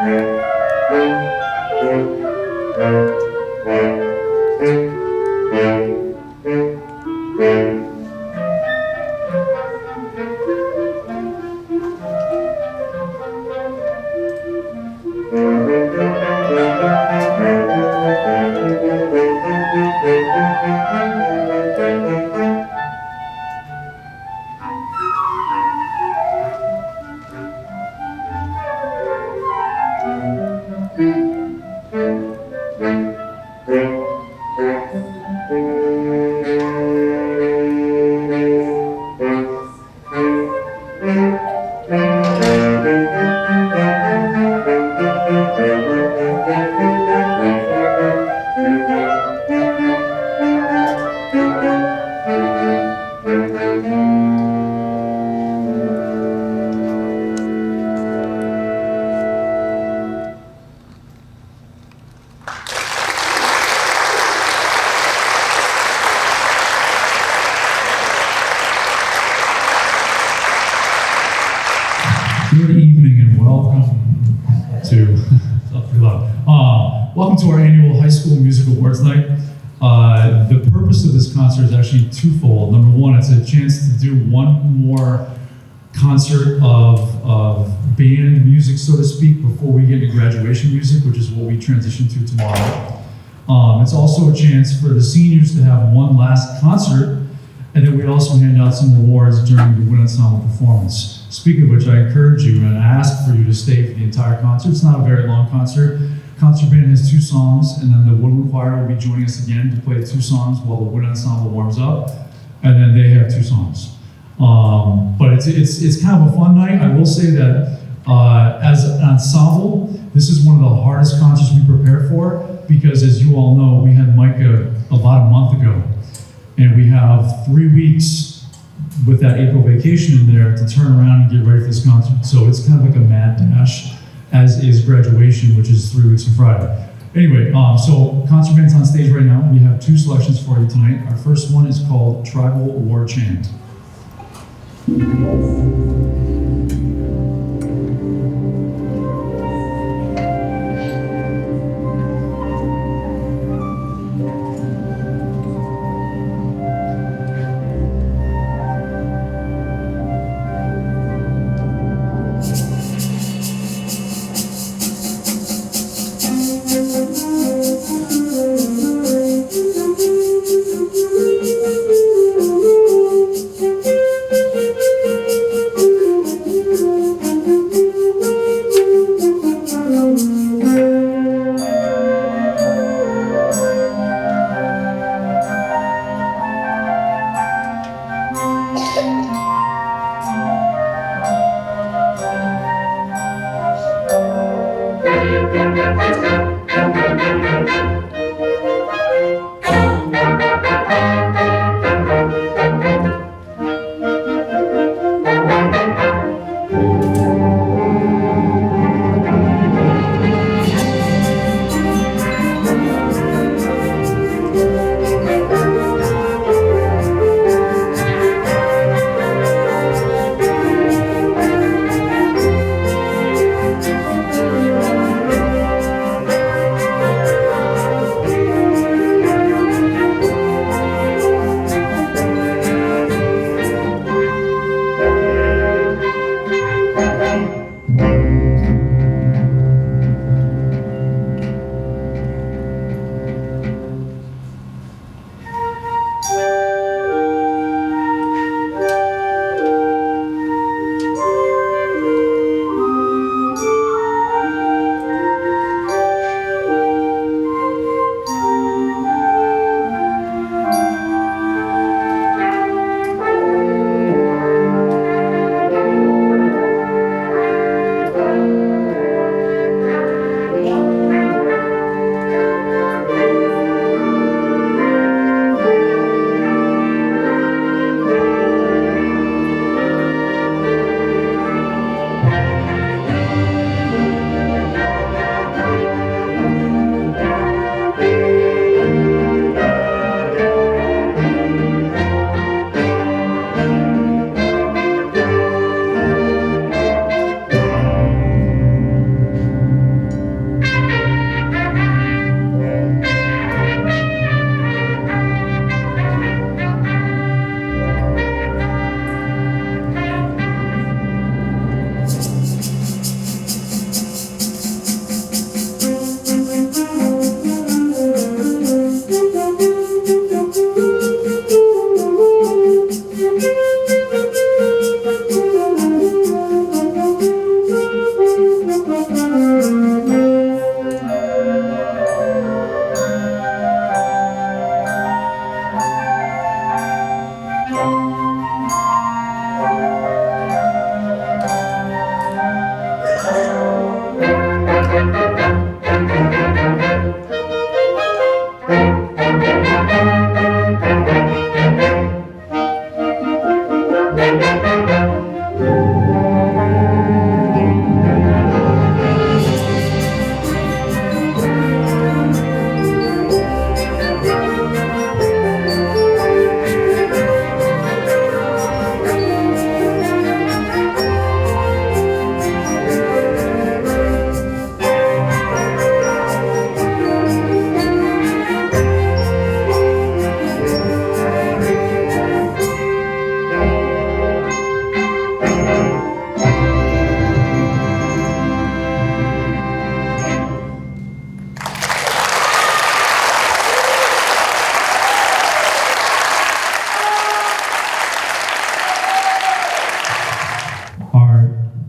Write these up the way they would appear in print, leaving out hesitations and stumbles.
Good evening and welcome to welcome to our annual High School Music Awards Night. The purpose of this concert is actually twofold. Number one, it's a chance to do one more concert of band music, so to speak, before we get to graduation music, which is what we transition to tomorrow. It's also a chance for the seniors to have one last concert, and then we also hand out some awards during the Wind Ensemble performance. Speaking of which, I encourage you and ask for you to stay for the entire concert. It's not a very long concert. Concert band has 2 songs, and then the Woodland Choir will be joining us again to play 2 songs while the Wind Ensemble warms up, and then they have 2 songs. But it's kind of a fun night. I will say that as an ensemble, this is one of the hardest concerts we prepare for, because as you all know, we had Micah about a month ago, and we have 3 weeks with that April vacation in there to turn around and get ready for this concert. So it's kind of like a mad dash, as is graduation, which is 3 weeks from Friday. Anyway, so concert band's on stage right now. We have 2 selections for you tonight. Our first one is called Tribal War Chant.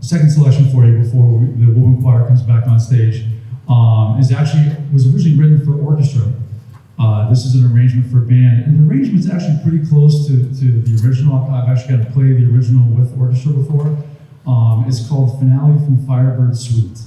Second selection for you before the woman choir comes back on stage was originally written for orchestra. This is an arrangement for band, and the arrangement's actually pretty close to the original. I've actually got to play the original with orchestra before. It's called Finale from Firebird Suite.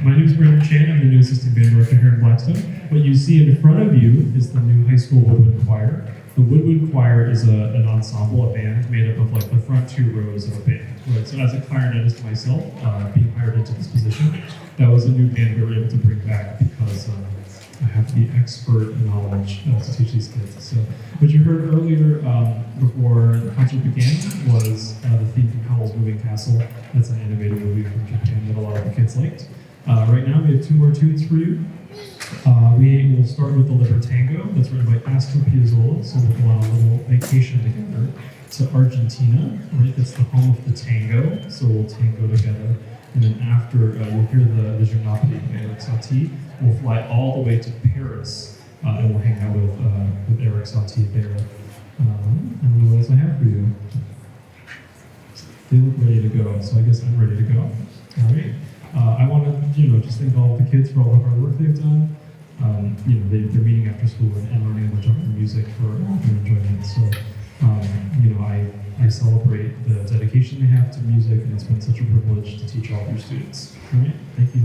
My name is Brandon Chan. I'm the new assistant band director here in Blackstone. What you see in front of you is the new high school woodwind choir. The woodwind choir is an ensemble, a band made up of like the front two rows of a band. Right? So as a clarinetist myself, being hired into this position, that was a new band we were able to bring back because I have the expert knowledge to teach these kids. So what you heard earlier before the concert began was the theme from Howl's Moving Castle. That's an animated movie from Japan that a lot of the kids liked. Right now we have two more tunes for you. We will start with the Libertango. That's written by Astor Piazzolla. So we'll go on a little vacation together to Argentina. Right, that's the home of the tango. So we'll tango together. And then after you'll hear the Vision Opera by Eric Satie, we'll fly all the way to Paris, and we'll hang out with Eric Satie there. I don't know what else I have for you. They look ready to go, so I guess I'm ready to go. All right. I want to, just thank all of the kids for all the hard work they've done. They're meeting after school and learning a bunch of music for their enjoyment. So, I celebrate the dedication they have to music, and it's been such a privilege to teach all of your students. All right. Thank you.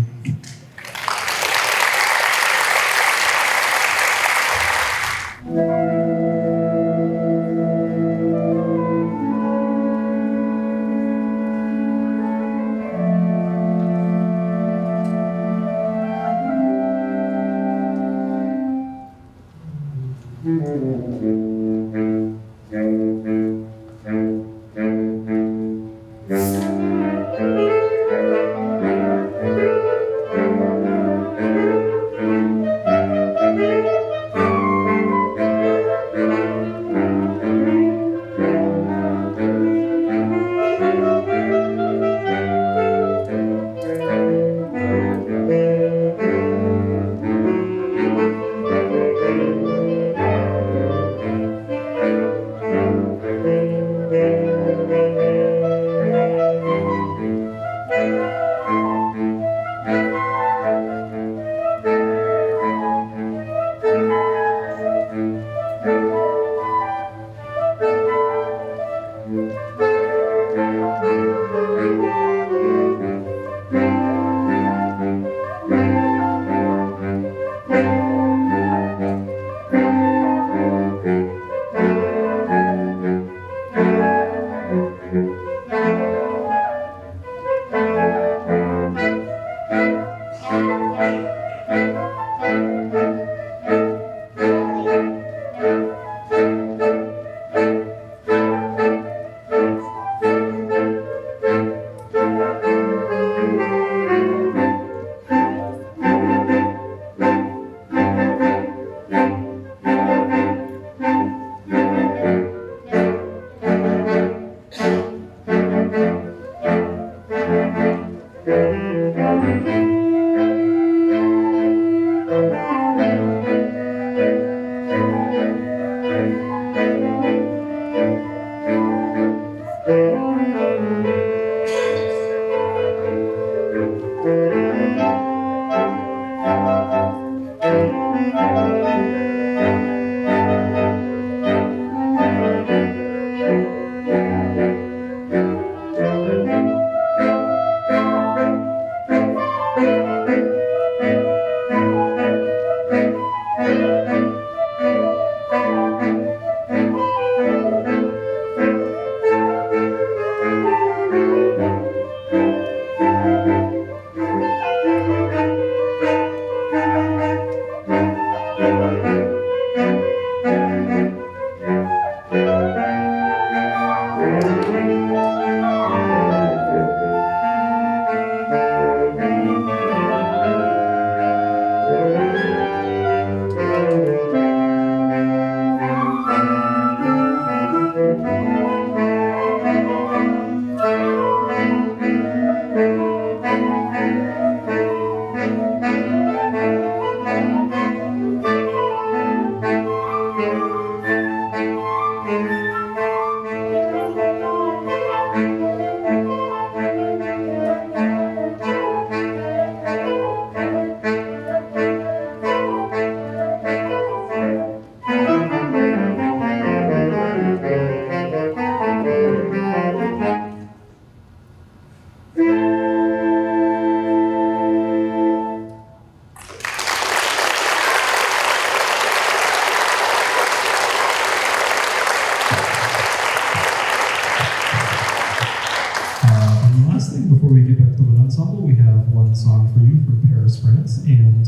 Before we get back to the wind ensemble, we have one song for you from Paris, France. And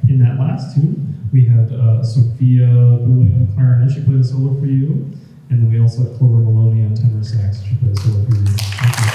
in that last tune, we had Sophia Boulay on clarinet. She played a solo for you. And then we also had Clover Maloney on tenor sax. She played a solo for you. Thank you.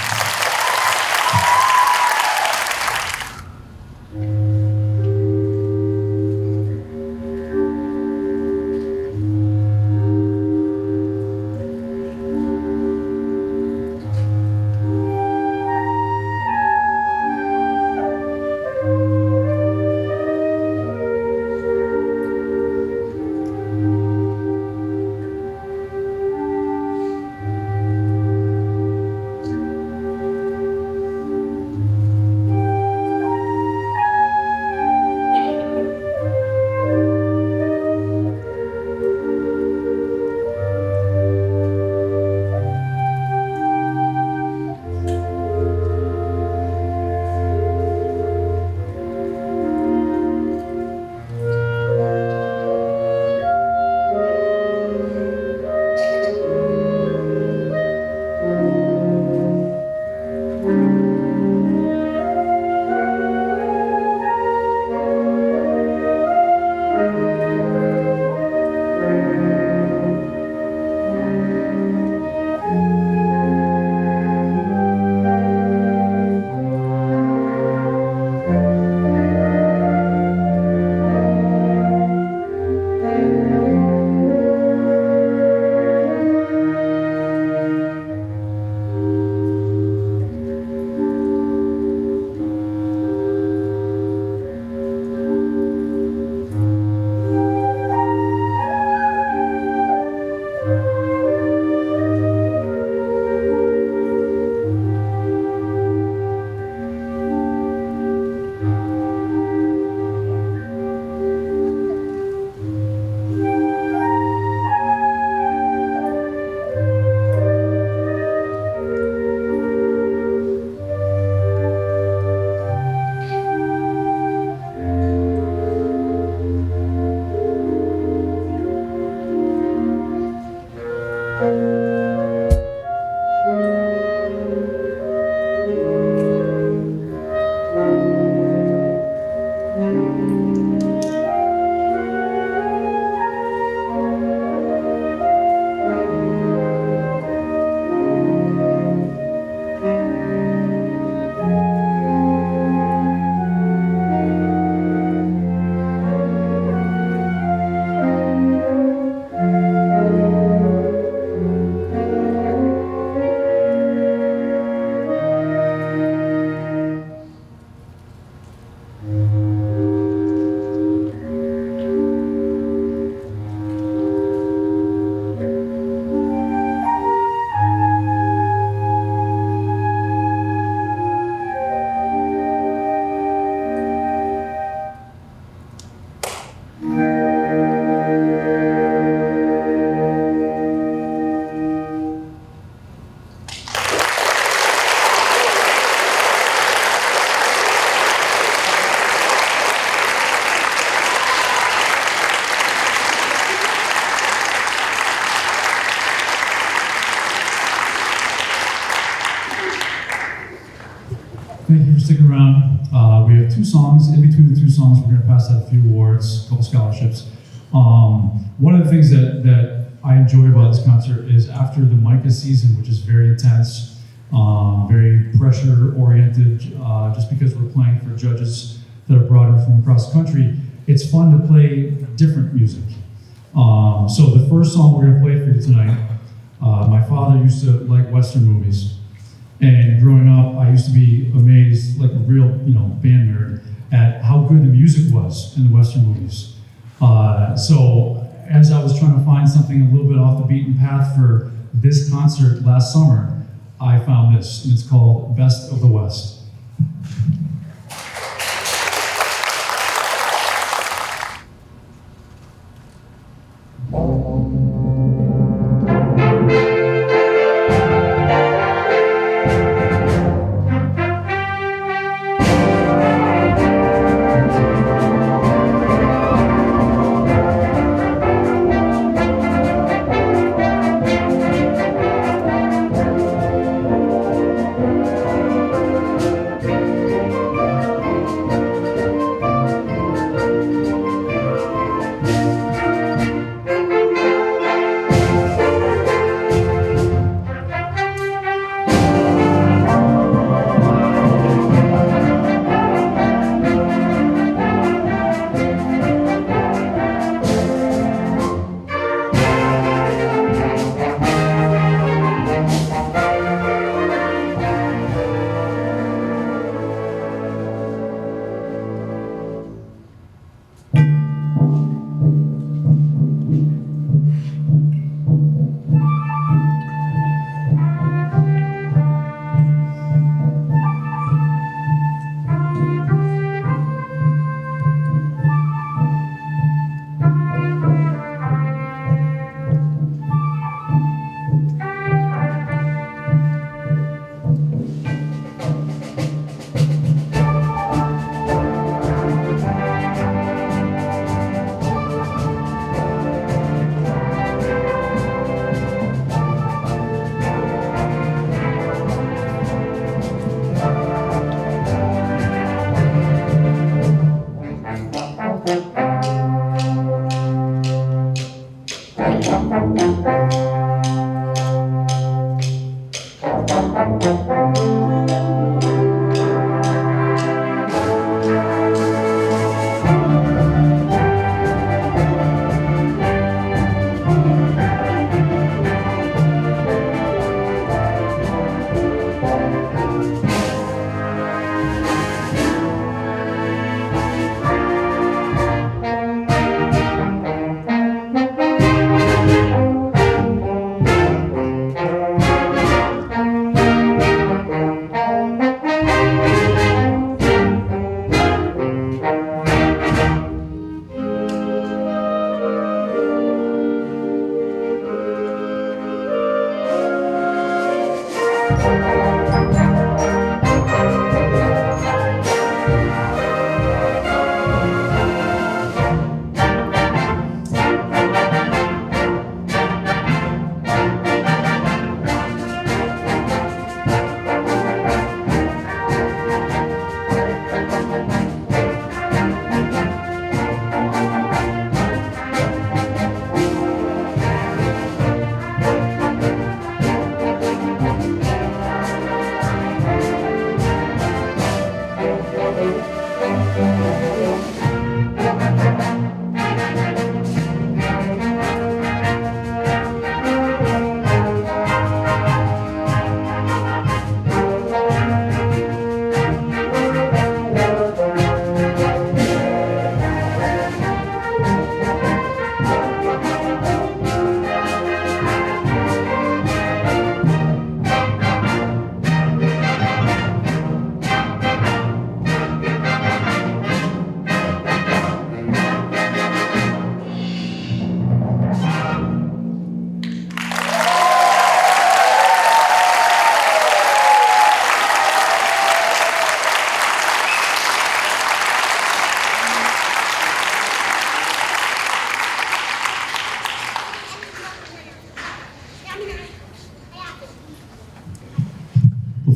Thank you for sticking around. We have two songs. In between the two songs, we're going to pass out a few awards, a couple scholarships. One of the things that I enjoy about this concert is after the MICA season, which is very intense, very pressure-oriented, just because we're playing for judges that are brought in from across the country, it's fun to play different music. So the first song we're going to play for you tonight, my father used to like Western movies. And growing up, I used to be amazed, like a real, band nerd, at how good the music was in the Western movies. So as I was trying to find something a little bit off the beaten path for this concert last summer, I found this, and it's called Best of the West.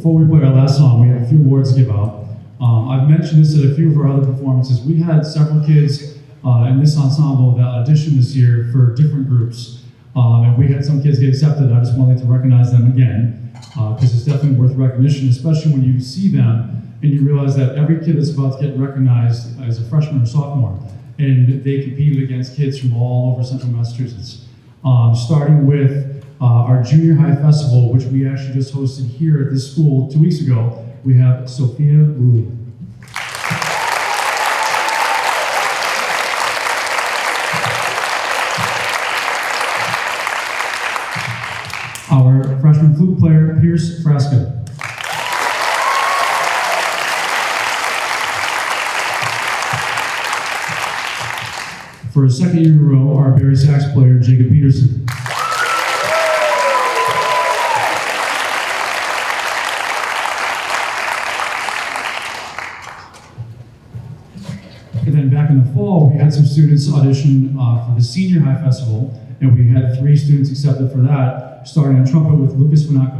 before we play our last song, we have a few awards to give out. I've mentioned this at a few of our other performances. We had several kids in this ensemble that auditioned this year for different groups. And we had some kids get accepted. I just wanted to recognize them again, because it's definitely worth recognition, especially when you see them and you realize that every kid that's about to get recognized as a freshman or sophomore, and they competed against kids from all over Central Massachusetts. Starting with our junior high festival, which we actually just hosted here at this school 2 weeks ago. We have Sophia Lully. Our freshman flute player, Pierce Frasca. For a second year in a row, our Barry sax player, Jacob Peterson. And then back in the fall, we had some students audition for the Senior High Festival, and we had 3 students accepted for that, starting on trumpet with Lucas Fanaco.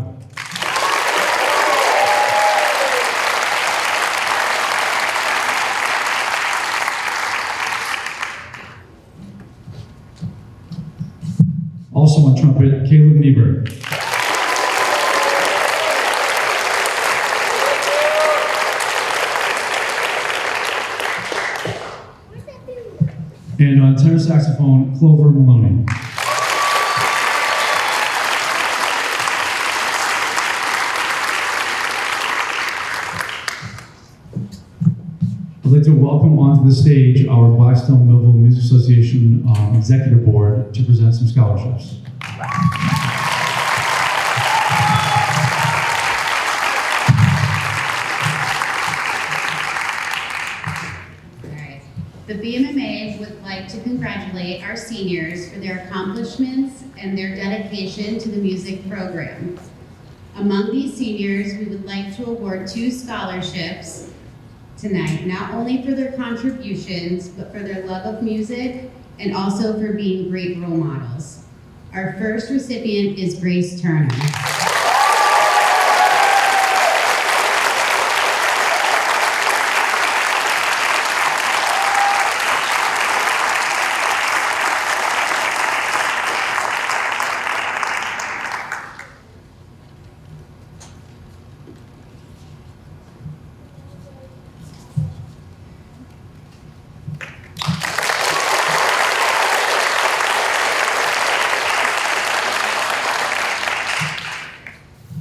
Also on trumpet, Caleb Niebuhr. And on tenor saxophone, Clover Maloney. I'd like to welcome onto the stage our Blackstone Millville Music Association Executive Board to present some scholarships. The BMMA would like to congratulate our seniors for their accomplishments and their dedication to the music program. Among these seniors, we would like to award 2 scholarships tonight, not only for their contributions, but for their love of music and also for being great role models. Our first recipient is Grace Turner.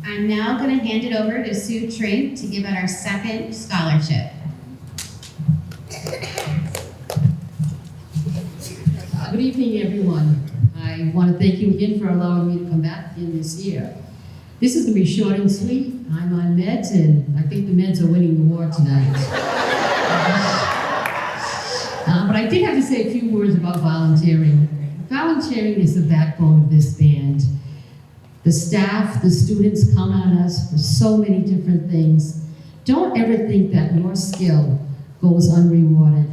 I'm now going to hand it over to Sue Trink to give out our second scholarship. Good evening, everyone. I want to thank you again for allowing me to come back in this year. This is going to be short and sweet. I'm on meds, and I think the meds are winning the war tonight. But I did have to say a few words about volunteering. Volunteering is the backbone of this band. The staff, the students count on us for so many different things. Don't ever think that your skill goes unrewarded.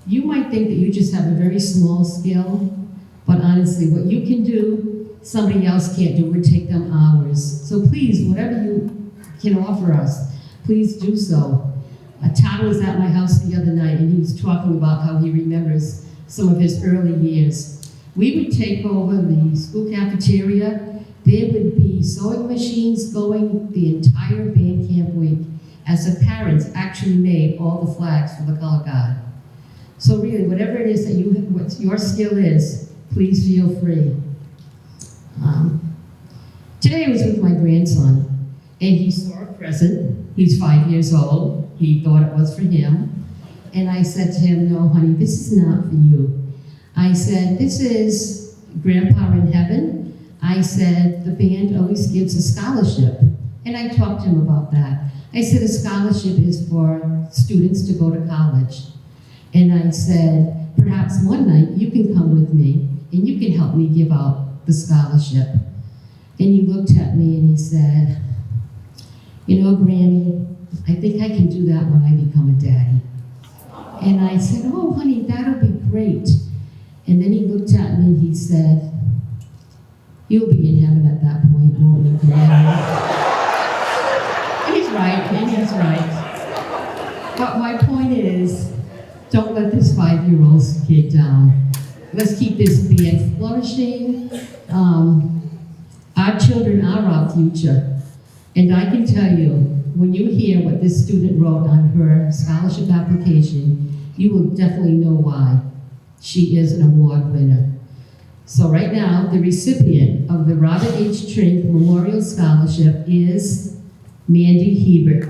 You might think that you just have a very small skill, but honestly, what you can do, somebody else can't do. It would take them hours. So please, whatever you can offer us, please do so. Todd was at my house the other night, and he was talking about how he remembers some of his early years. We would take over the school cafeteria. There would be sewing machines going the entire band camp week as the parents actually made all the flags for the color guard. So really, whatever it is that what your skill is, please feel free. Today I was with my grandson, and he saw a present. He's 5 years old. He thought it was for him. And I said to him, no, honey, this is not for you. I said, this is Grandpa in heaven. I said, the band always gives a scholarship. And I talked to him about that. I said, a scholarship is for students to go to college. And I said, perhaps one night you can come with me and you can help me give out the scholarship. And he looked at me and he said, you know, Granny, I think I can do that when I become a daddy. And I said, oh, honey, that'll be great. And then he looked at me and he said, you'll be in heaven at that point, won't you, Granny? Andy's right. But my point is, don't let this 5-year-old kid down. Let's keep this band flourishing. Our children are our future. And I can tell you, when you hear what this student wrote on her scholarship application, you will definitely know why. She is an award winner. So right now, the recipient of the Robert H. Trink Memorial Scholarship is Mandy Hebert.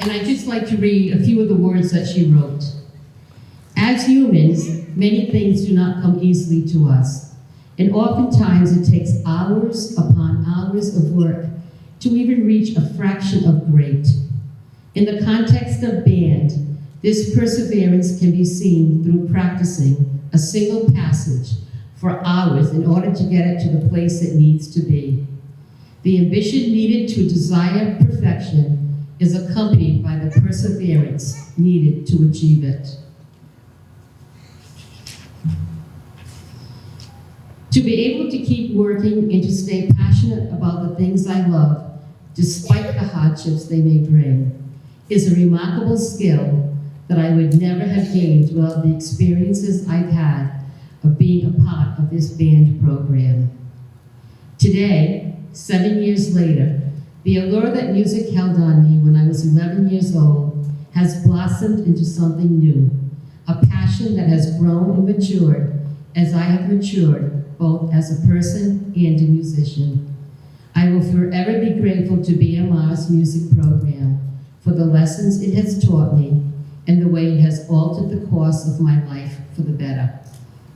And I'd just like to read a few of the words that she wrote. As humans, many things do not come easily to us, and oftentimes it takes hours upon hours of work to even reach a fraction of great. In the context of band, this perseverance can be seen through practicing a single passage for hours in order to get it to the place it needs to be. The ambition needed to desire perfection is accompanied by the perseverance needed to achieve it. To be able to keep working and to stay passionate about the things I love, despite the hardships they may bring, is a remarkable skill that I would never have gained throughout the experiences I've had of being a part of this band program. Today, 7 years later, the allure that music held on me when I was 11 years old has blossomed into something new, a passion that has grown and matured as I have matured both as a person and a musician. I will forever be grateful to BMR's music program for the lessons it has taught me and the way it has altered the course of my life for the better.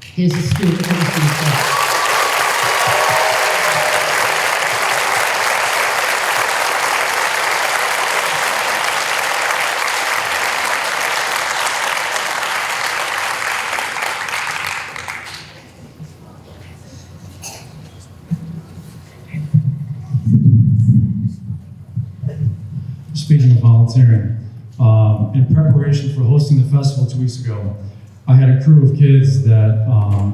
Here's a student for the future. Speaking of volunteering, in preparation for hosting the festival 2 weeks ago, I had a crew of kids that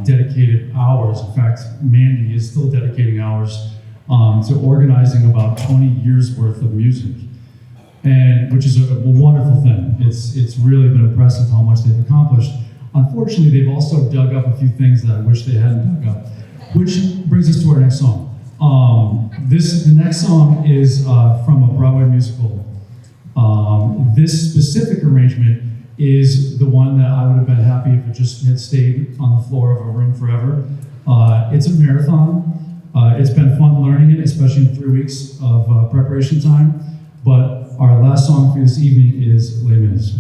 dedicated hours. In fact, Mandy is still dedicating hours to organizing about 20 years worth of music, and which is a wonderful thing. It's really been impressive how much they've accomplished. Unfortunately, they've also dug up a few things that I wish they hadn't dug up, which brings us to our next song. The next song is from a Broadway musical. This specific arrangement is the one that I would have been happy if it just had stayed on the floor of a room forever. It's a marathon. It's been fun learning it, especially in 3 weeks of preparation time. But our last song for this evening is Les Mis.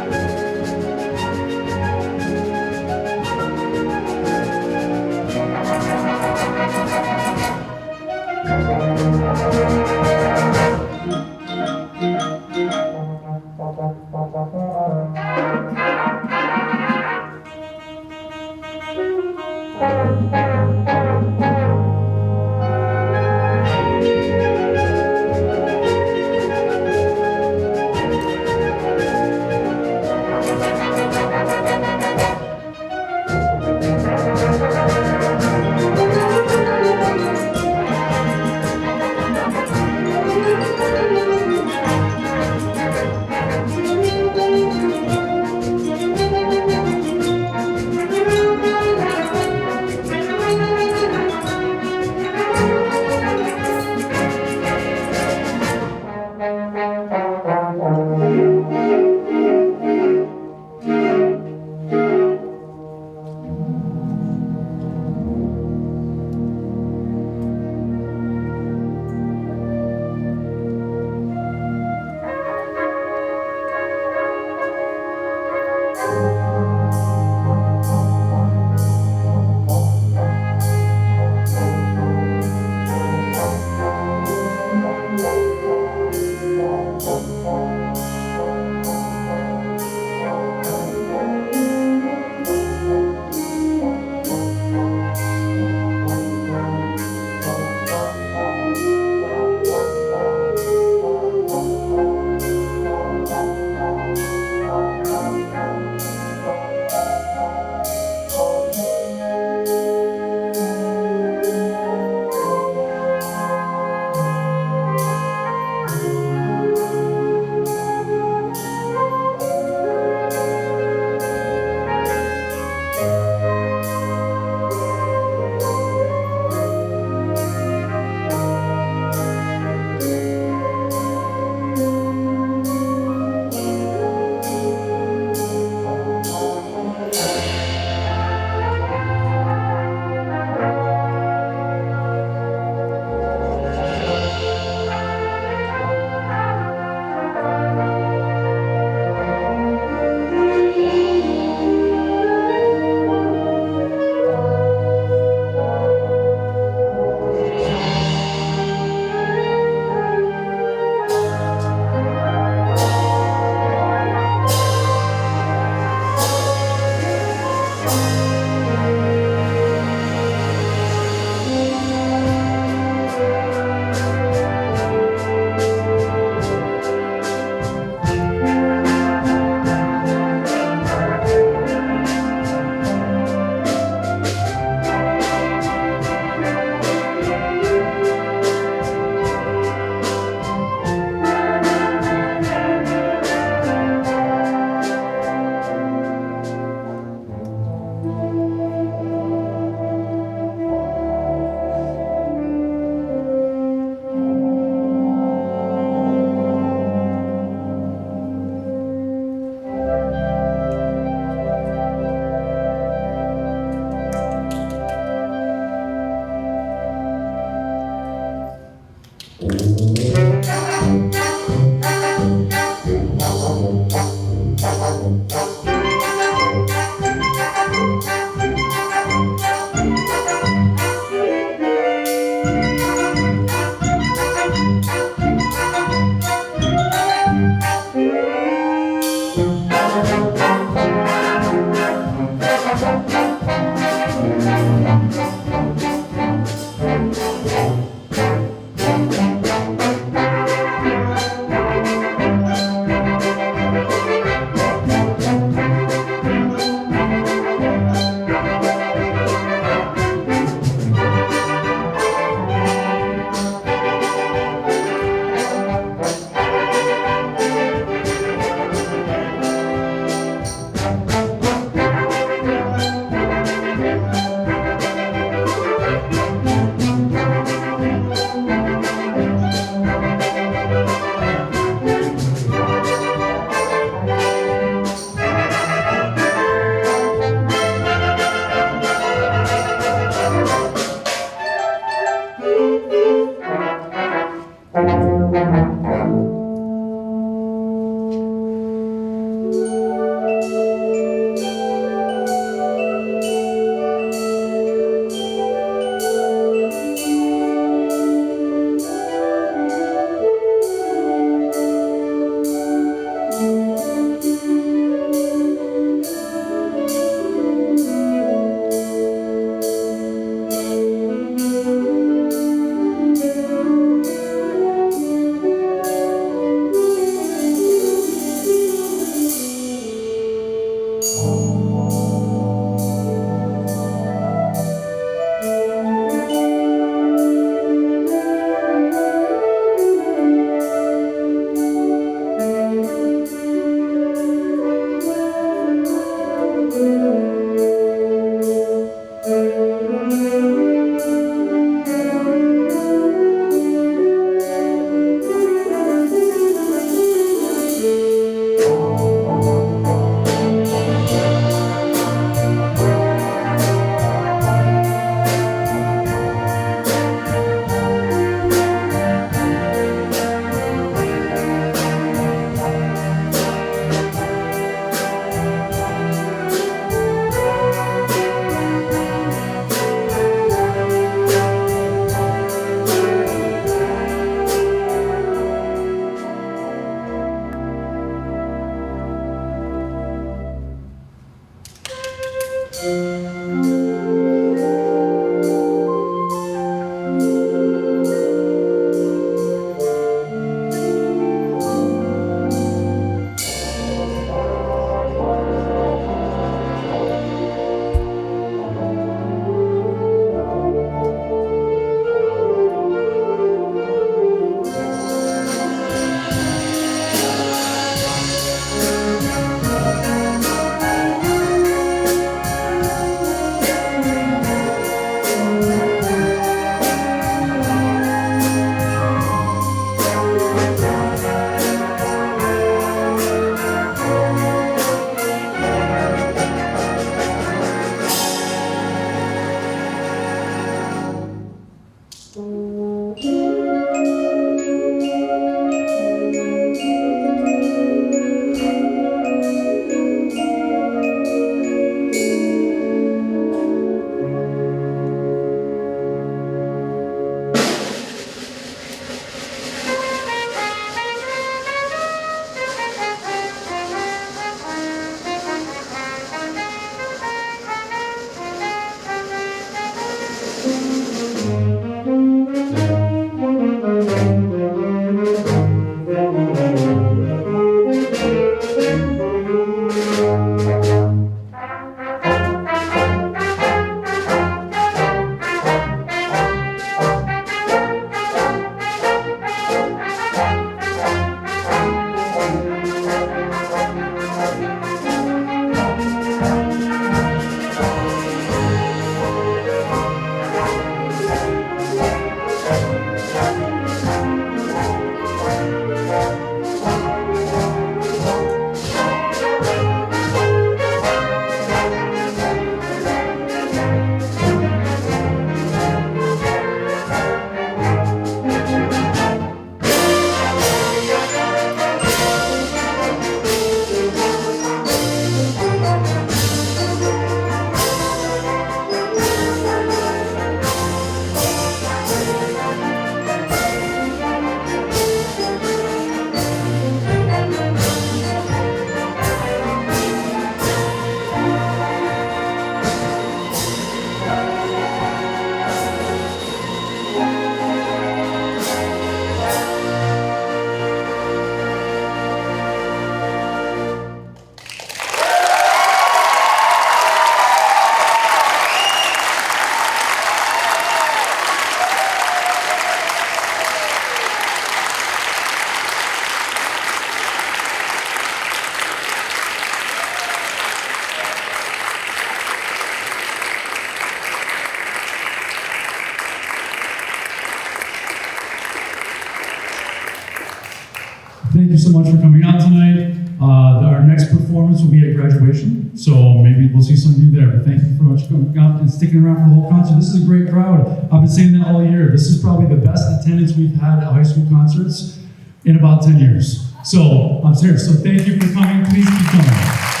Thank you so much for coming out tonight. Our next performance will be at graduation, so maybe we'll see some of you there. But thank you so much for coming out and sticking around for the whole concert. This is a great crowd. I've been saying that all year. This is probably the best attendance we've had at high school concerts in about 10 years. So I'm serious. So thank you for coming. Please keep coming.